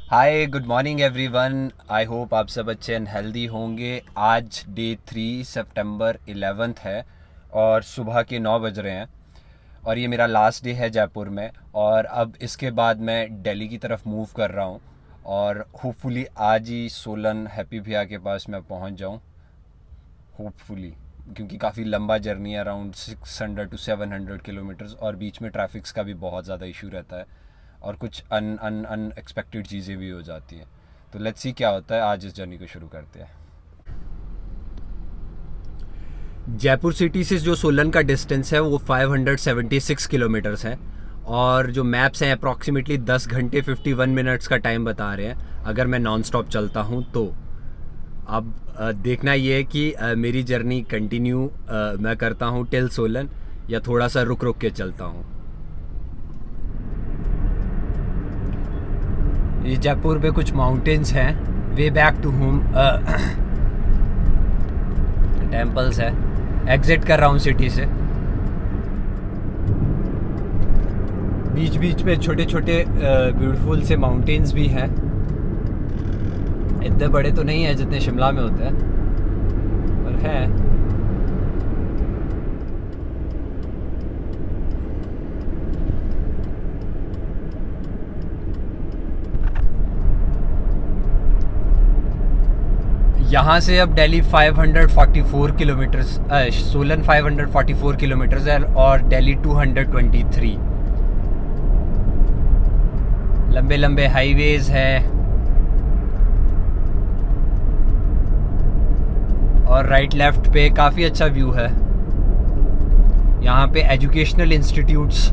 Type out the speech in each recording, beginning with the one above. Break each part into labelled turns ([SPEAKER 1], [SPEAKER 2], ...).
[SPEAKER 1] Hi, good morning everyone. I hope आप सब अच्छे एंड हेल्दी होंगे। आज डे 3 सितंबर 11 है और सुबह के 9 बज रहे हैं और ये मेरा लास्ट डे है जयपुर में। और अब इसके बाद मैं दिल्ली की तरफ मूव कर रहा हूँ और होपफुली आज ही सोलन हैप्पी भैया के पास मैं पहुँच जाऊँ, होपफुली। क्योंकि काफ़ी लंबा जर्नी है, अराउंड 600 टू 700 किलोमीटर्स, और बीच में ट्रैफिक्स का भी बहुत ज़्यादा इशू रहता है और कुछ अनएक्सपेक्टेड चीज़ें भी हो जाती हैं। तो लेट्स सी क्या होता है। आज इस जर्नी को शुरू करते हैं। जयपुर सिटी से जो सोलन का डिस्टेंस है वो 576 किलोमीटर्स है और जो मैप्स हैं अप्रॉक्सीमेटली 10 घंटे 51 मिनट्स का टाइम बता रहे हैं अगर मैं नॉन स्टॉप चलता हूँ तो। अब देखना ये है कि मेरी जर्नी कंटिन्यू मैं करता हूँ टिल सोलन या थोड़ा सा रुक रुक के चलता हूँ। ये जयपुर में कुछ माउंटेन्स हैं, way back to home temples है। एग्जिट कर रहा हूँ सिटी से। बीच बीच में छोटे छोटे ब्यूटीफुल से माउंटेन्स भी हैं। इतने बड़े तो नहीं है जितने शिमला में होते हैं, पर हैं। यहाँ से अब दिल्ली 544 किलोमीटर्स, सोलन 544 किलोमीटर्स है और दिल्ली 223। लंबे लंबे हाईवेज हैं और राइट लेफ्ट पे काफ़ी अच्छा व्यू है। यहाँ पे एजुकेशनल इंस्टीट्यूट्स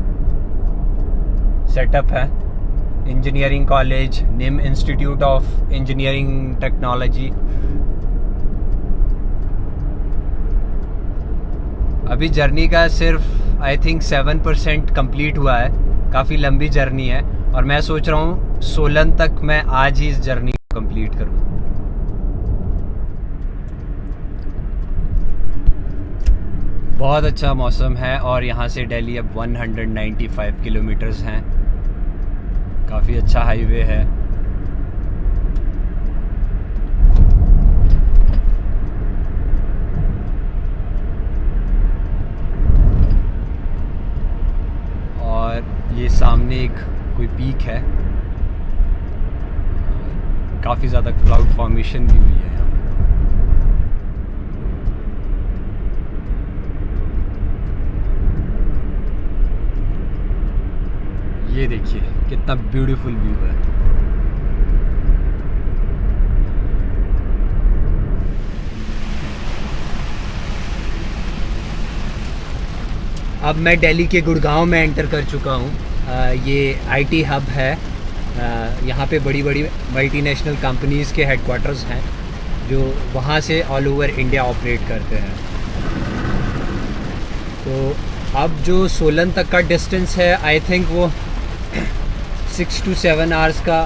[SPEAKER 1] सेटअप है। इंजीनियरिंग कॉलेज, निम इंस्टीट्यूट ऑफ इंजीनियरिंग टेक्नोलॉजी। अभी जर्नी का सिर्फ आई थिंक 7% कंप्लीट हुआ है। काफ़ी लंबी जर्नी है और मैं सोच रहा हूँ सोलन तक मैं आज ही इस जर्नी को कंप्लीट करूँ। बहुत अच्छा मौसम है और यहाँ से दिल्ली अब 195 किलोमीटर्स हैं। काफ़ी अच्छा हाईवे है। और ये सामने एक कोई पीक है, काफ़ी ज़्यादा क्लाउड फॉर्मेशन भी हुई है यहाँ पे। ये देखिए कितना ब्यूटीफुल व्यू है। अब मैं दिल्ली के गुड़गांव में एंटर कर चुका हूँ। ये आईटी हब है। यहाँ पे बड़ी बड़ी मल्टीनेशनल कंपनीज़ के हेडक्वार्टर्स हैं जो वहाँ से ऑल ओवर इंडिया ऑपरेट करते हैं। तो अब जो सोलन तक का डिस्टेंस है आई थिंक वो 6 to 7 आवर्स का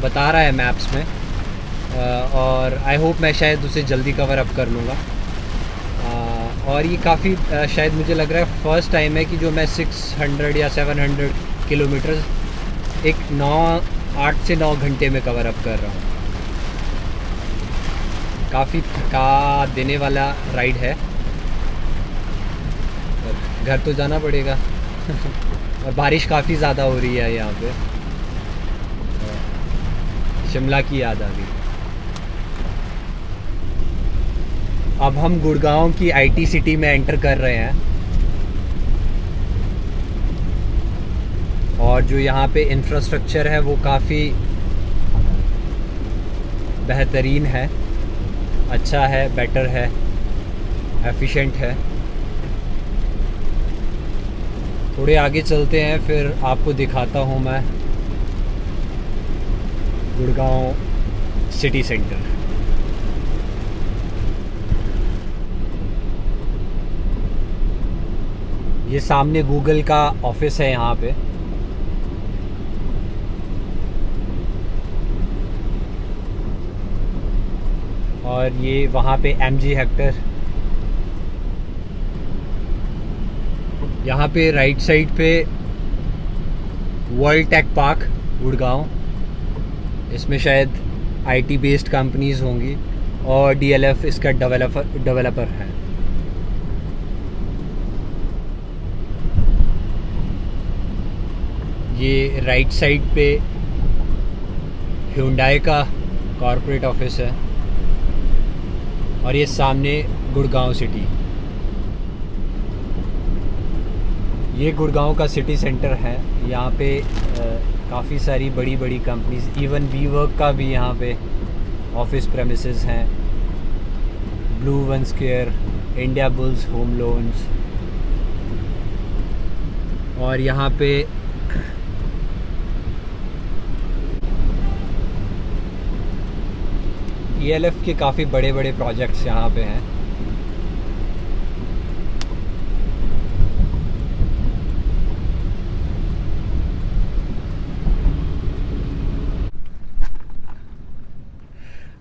[SPEAKER 1] बता रहा है मैप्स में, और आई होप मैं शायद उसे जल्दी कवर अप कर लूँगा। और ये काफ़ी शायद मुझे लग रहा है फ़र्स्ट टाइम है कि जो मैं 600 या 700 किलोमीटर एक 8 से 9 घंटे में कवर अप कर रहा हूँ। काफ़ी थका देने वाला राइड है। घर तो जाना पड़ेगा और बारिश काफ़ी ज़्यादा हो रही है यहाँ पे। शिमला की याद आ गई। अब हम गुड़गांव की आईटी सिटी में एंटर कर रहे हैं और जो यहाँ पे इंफ्रास्ट्रक्चर है वो काफ़ी बेहतरीन है, अच्छा है, बेटर है, एफिशिएंट है। थोड़े आगे चलते हैं फिर आपको दिखाता हूँ मैं गुड़गांव सिटी सेंटर। ये सामने गूगल का ऑफिस है यहाँ पे। और ये वहाँ पे एमजी हेक्टर। यहाँ पे राइट साइड पे वर्ल्ड टेक पार्क गुड़गांव, इसमें शायद आईटी बेस्ड कंपनीज होंगी और डीएलएफ इसका डेवलपर है। ये राइट साइड पे Hyundai का कॉर्पोरेट ऑफिस है और ये सामने गुड़गांव सिटी। ये गुड़गांव का सिटी सेंटर है। यहाँ पे काफ़ी सारी बड़ी बड़ी कंपनीज, इवन वीवर्क का भी यहाँ पे ऑफिस प्रेमिसेस हैं। Blue one square, India bulls home loans, और यहाँ पे ELF के काफ़ी बड़े बड़े प्रोजेक्ट्स यहाँ पे हैं।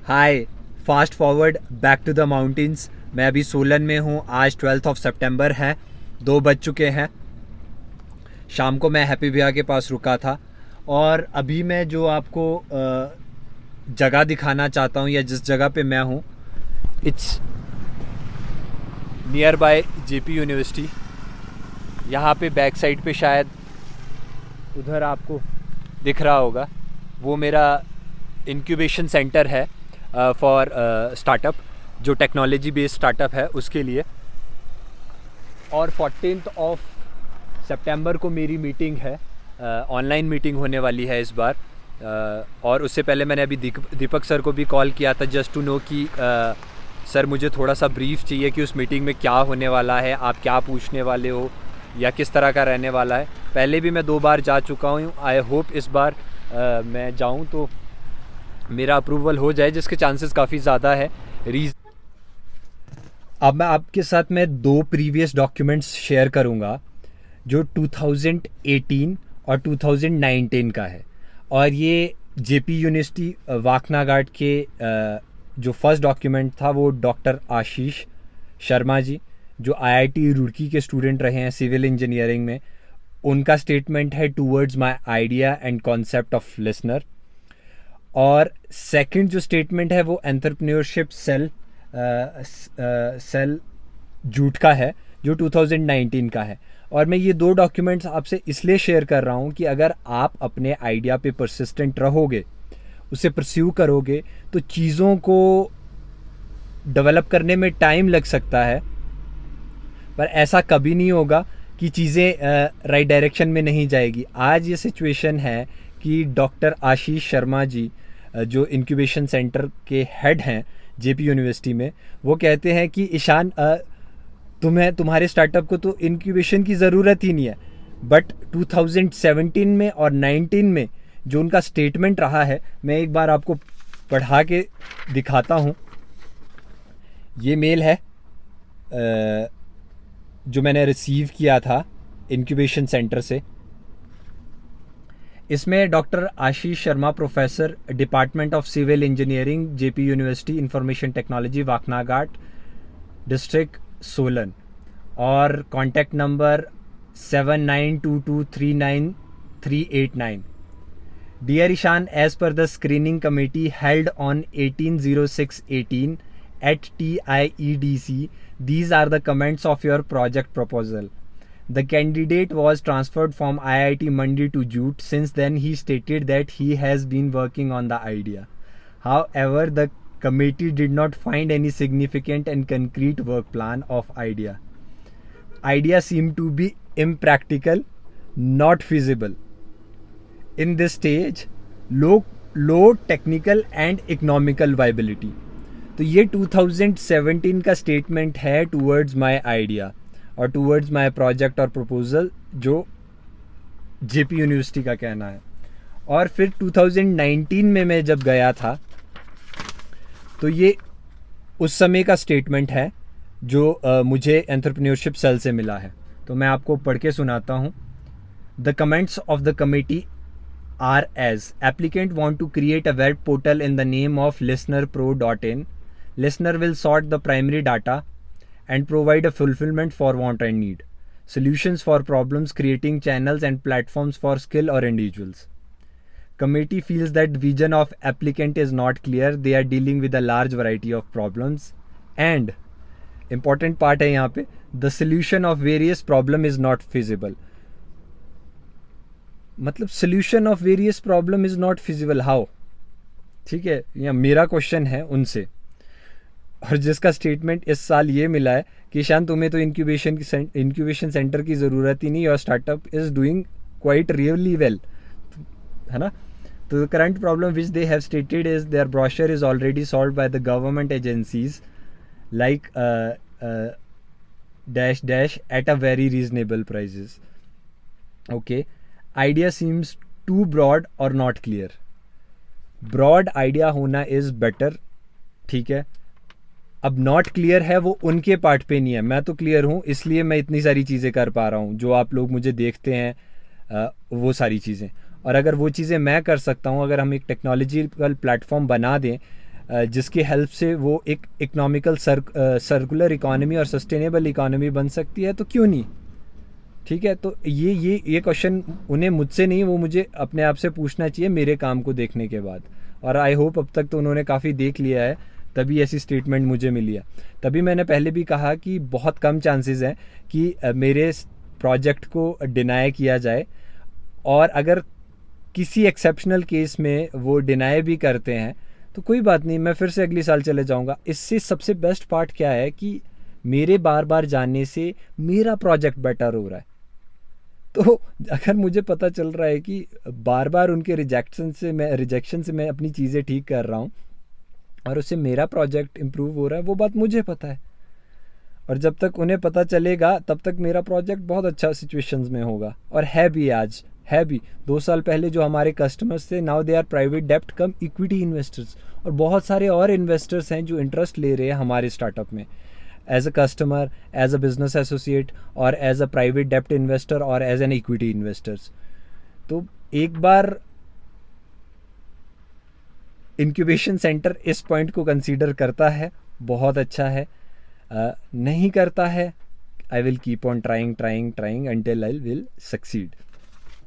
[SPEAKER 1] Hi, fast forward back to the mountains. मैं अभी सोलन में हूँ। आज 12 सितंबर है, 2 बज चुके हैं। शाम को मैं हैप्पी भैया के पास रुका था और अभी मैं जो आपको जगह दिखाना चाहता हूँ या जिस जगह पे मैं हूँ, it's near by JP university. यहाँ पे बैक साइड पे शायद उधर आपको दिख रहा होगा, वो मेरा इंक्यूबेशन सेंटर है फॉर स्टार्टअप, जो टेक्नोलॉजी बेस्ड स्टार्टअप है उसके लिए। और 14 सितंबर को मेरी मीटिंग है, ऑनलाइन मीटिंग होने वाली है इस बार। और उससे पहले मैंने अभी दीपक सर को भी कॉल किया था जस्ट टू नो कि सर मुझे थोड़ा सा ब्रीफ चाहिए कि उस मीटिंग में क्या होने वाला है, आप क्या पूछने वाले हो या किस तरह का रहने वाला है। पहले भी मैं 2 बार जा चुका हूँ। आई होप इस बार मैं जाऊँ तो मेरा अप्रूवल हो जाए, जिसके चांसेस काफ़ी ज़्यादा है। अब मैं आपके साथ में 2 प्रीवियस डॉक्यूमेंट्स शेयर करूँगा जो 2018 और 2019 का है। और ये JP यूनिवर्सिटी वाकनाघाट के जो फर्स्ट डॉक्यूमेंट था वो डॉक्टर आशीष शर्मा जी, जो IIT रुड़की के स्टूडेंट रहे हैं सिविल इंजीनियरिंग में, उनका स्टेटमेंट है towards my idea and concept of listener. और सेकंड जो स्टेटमेंट है वो एंटरप्रेन्योरशिप सेल जूट का है, जो 2019 का है। और मैं ये 2 डॉक्यूमेंट्स आपसे इसलिए शेयर कर रहा हूँ कि अगर आप अपने आइडिया पे परसिस्टेंट रहोगे, उसे परस्यू करोगे, तो चीज़ों को डेवलप करने में टाइम लग सकता है, पर ऐसा कभी नहीं होगा कि चीज़ें राइट डायरेक्शन में नहीं जाएगी। आज ये सिचुएशन है कि डॉक्टर आशीष शर्मा जी, जो इंक्यूबेशन सेंटर के हेड हैं JP यूनिवर्सिटी में, वो कहते हैं कि ईशान, तुम्हारे स्टार्टअप को तो इंक्यूबेशन की ज़रूरत ही नहीं है। बट 2017 में और 19 में जो उनका स्टेटमेंट रहा है, मैं एक बार आपको पढ़ा के दिखाता हूँ। ये मेल है जो मैंने रिसीव किया था इंक्यूबेशन सेंटर से। इसमें doctor Ashish Sharma, professor, department of civil engineering, JP university, information technology, Waknaghat district, Solan, और contact number 792239 Dear Ishan, as per the screening committee held on 18/06/18 at TIEDC, these are the comments of your project proposal. The candidate was transferred from IIT Mandi to Jute. Since then, he stated that he has been working on the idea. However, the committee did not find any significant and concrete work plan of idea. Idea seemed to be impractical, not feasible. In this stage, low technical and economical viability. तो ये 2017 का statement है towards my idea और towards my project और proposal, जो JP university का कहना है। और फिर 2019 में मैं जब गया था तो ये उस समय का स्टेटमेंट है जो मुझे एंटरप्रेन्योरशिप सेल से मिला है। तो मैं आपको पढ़ के सुनाता हूँ। The comments of the committee are as applicant want to create a web portal in the name of listenerpro.in. Listener will sort the primary data and provide a fulfillment for want and need, solutions for problems, creating channels and platforms for skill or individuals.
[SPEAKER 2] Committee feels that vision of applicant is not clear. They are dealing with a large variety of problems. And important part है यहाँ पे, the solution of various problem is not feasible. मतलब solution of various problem is not feasible. How? ठीक है, यहाँ मेरा question है उनसे, और जिसका स्टेटमेंट इस साल ये मिला है कि शान तुम्हें तो इंक्यूबेशन सेंटर की ज़रूरत ही नहीं, your startup is doing quite really well, है ना. तो the current problem which they have stated is their brochure is already solve by the government agencies like dash dash at a very reasonable prices. Okay, idea seems too broad और not clear. Broad idea होना is better, ठीक है. अब not clear है वो उनके part पे नहीं है, मैं तो क्लियर हूँ, इसलिए मैं इतनी सारी चीज़ें कर पा रहा हूँ. जो आप लोग मुझे देखते हैं वो सारी चीज़ें, और अगर वो चीज़ें मैं कर सकता हूँ, अगर हम एक टेक्नोलॉजिकल प्लेटफॉर्म बना दें जिसकी हेल्प से वो एक इकोनॉमिकल सर्कुलर इकोनॉमी और सस्टेनेबल इकोनॉमी बन सकती है, तो क्यों नहीं. ठीक है, तो ये क्वेश्चन उन्हें मुझसे नहीं, वो मुझे अपने आप से पूछना चाहिए मेरे काम को देखने के बाद. और आई होप अब तक तो उन्होंने काफ़ी देख लिया है, तभी ऐसी स्टेटमेंट मुझे मिली है. तभी मैंने पहले भी कहा कि बहुत कम चांसेस हैं कि मेरे प्रोजेक्ट को डिनाई किया जाए, और अगर किसी एक्सेप्शनल केस में वो डिनाई भी करते हैं तो कोई बात नहीं, मैं फिर से अगले साल चले जाऊंगा. इससे सबसे बेस्ट पार्ट क्या है कि मेरे बार बार जानने से मेरा प्रोजेक्ट बेटर हो रहा है. तो अगर मुझे पता चल रहा है कि बार बार उनके रिजेक्शन से मैं अपनी चीज़ें ठीक कर रहा हूँ और उससे मेरा प्रोजेक्ट इम्प्रूव हो रहा है, वो बात मुझे पता है. और जब तक उन्हें पता चलेगा तब तक मेरा प्रोजेक्ट बहुत अच्छा सिचुएशंस में होगा, और है भी. आज है भी. 2 साल पहले जो हमारे कस्टमर्स थे, नाउ दे आर प्राइवेट डेप्ट कम इक्विटी इन्वेस्टर्स, और बहुत सारे और इन्वेस्टर्स हैं जो इंटरेस्ट ले रहे हैं हमारे स्टार्टअप में, as a customer, as a business associate, और एज अ प्राइवेट डेप्ट इन्वेस्टर, और एज एन इक्विटी इन्वेस्टर्स. तो एक बार इंक्यूबेशन सेंटर इस पॉइंट को कंसीडर करता है, बहुत अच्छा है. नहीं करता है, I will keep on trying until I will succeed.